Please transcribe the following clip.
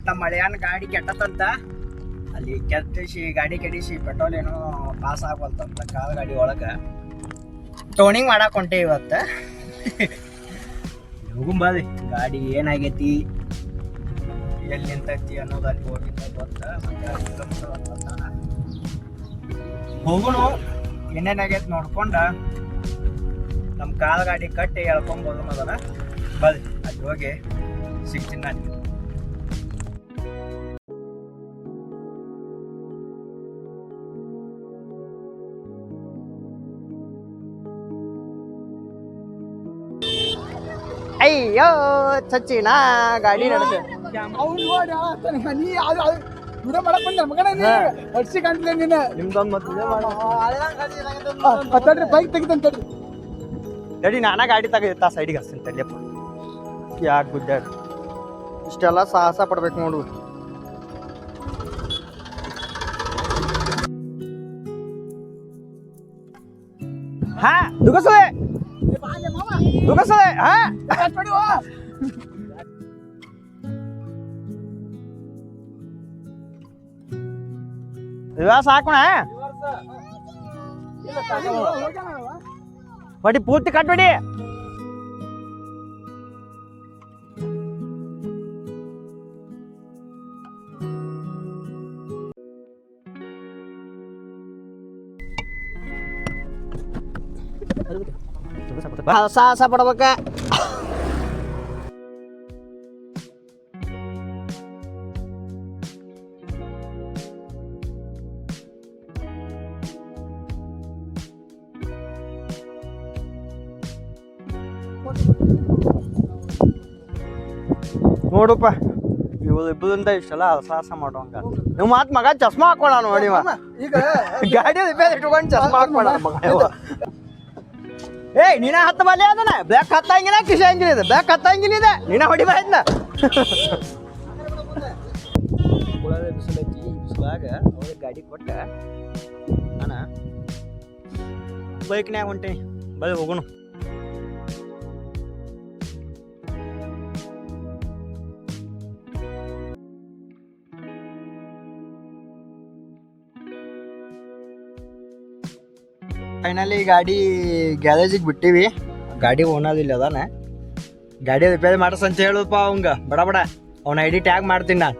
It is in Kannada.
ನಮ್ಮ ಮಳೆಯನ್ ಗಾಡಿ ಕೆಟ್ಟತಂತ ಅಲ್ಲಿ ಕೆತ್ತಿಸಿ ಗಾಡಿ ಕೆಡಿಸಿ ಪೆಟ್ರೋಲ್ ಏನೋ ಪಾಸ್ ಆಗವಲ್ತಂತ ಕಾಲ್ ಗಾಡಿ ಒಳಗೆ ಟೋನಿಂಗ್ ಮಾಡಕ್ ಹೊಂಟೆ ಇವತ್ತು. ಹೋಗುಂಬಾದಿ ಗಾಡಿ ಏನಾಗೈತಿ ಎಲ್ಲಿ ನಿಂತೈತಿ ಅನ್ನೋದು ಅಲ್ಲಿ ಹೋಗಿದ್ದ ಗೊತ್ತ. ಹೋಗುನು ಏನೇನಾಗೈತಿ ನೋಡ್ಕೊಂಡ ನಮ್ಮ ಕಾಲ್ ಗಾಡಿ ಕಟ್ಟಿ ಎಳ್ಕೊಂಬೋದು ಅದನ್ನ ಬದಿ ಅಲ್ಲಿ ಹೋಗಿ ಸಿಗ್ತೀನಿ ನಾನು. ಅಯ್ಯೋ ಚಚ್ಚಿನ ಗಾಡಿ ನಡೆದು ಮಾಡಕ್ ಬಂದ ಮಗನ ಹಡ್ಸಿ ಕಾಣ್ತಿಲ್ಲ ನೀನು ನಿಮ್ದೊಂದು ಮತ್ತೆ ಬೈಕ್ ತೆಗಿತಾನೆ ತಡ್ರಿ. ತಡಿ ನಾನಾ ಗಾಡಿ ತೆಗೆದಿತ್ತ ಸೈಡಿಗೆ ಹಚ್ತೀನಿ ತಡಿಯಪ್ಪ. ಯಾಕೆ ಗುಡ್ಡಾಡ ಇಷ್ಟೆಲ್ಲ ಸಾಹಸ ಪಡ್ಬೇಕು ನೋಡು. ಹಾ ದುಗಸದೆ ದುಗಸದೆ ಹಾ ದಿವಸ ಹಾಕೋಣ ಬಡಿ ಪೂರ್ತಿ ಕಟ್ಬಿಡಿ. ಸಾಹಸ ಪಡ್ಬೇಕ. ನೋಡಪ್ಪ ಇಬ್ಬರಿಂದ ಇಷ್ಟೆಲ್ಲ ಸಾಹಸ ಮಾಡೋಂಗ ನೀವು ಮಾತ್ ಮಗ ಚಸ್ಮಾ ಹಾಕೋಣ ನೋಡಿ ಈಗ ಗಾಡಿ ಇಟ್ಕೊಂಡು ಚಸ್ಮಾ ಹಾಕೋಣ ಮಗ. ಏಯ್ ನೀನ ಹತ್ತ ಬಲ್ಲೆ ಅದನ ಬ್ಯಾಕ್ ಹತ್ತಂಗಿನ ಕಿಶೆ ಹಂಗಿನಿದೆ ಬ್ಯಾಕ್ ಹತ್ತಂಗಿನಿದೆ ನೀನ ಹೊಡಿಬಾ ಇದನ್ನ. ಬಿಸಿಲೈತಿ ಬಿಸಿಲಾಗ ಅವ್ರಿಗೆ ಗಾಡಿ ಕೊಟ್ಟ ನಾನು ಬೈಕ್ನ್ಯಾಗ ಹೊಂಟೀನಿ ಬೈ ಹೋಗೋಣ. ಫೈನಲಿ ಗಾಡಿ ಗ್ಯಾರೇಜಿಗೆ ಬಿಟ್ಟಿವಿ. ಗಾಡಿ ಓನದಿಲ್ಲ ಅದಾನ ಗಾಡಿ ರಿಪೇರಿ ಮಾಡ್ಸಂತ ಹೇಳಪ್ಪ ಅವಂಗ ಬಡ ಬಡ ಅವ್ನ ಐಡಿ ಟ್ಯಾಗ್ ಮಾಡ್ತೀನಿ ನಾನು.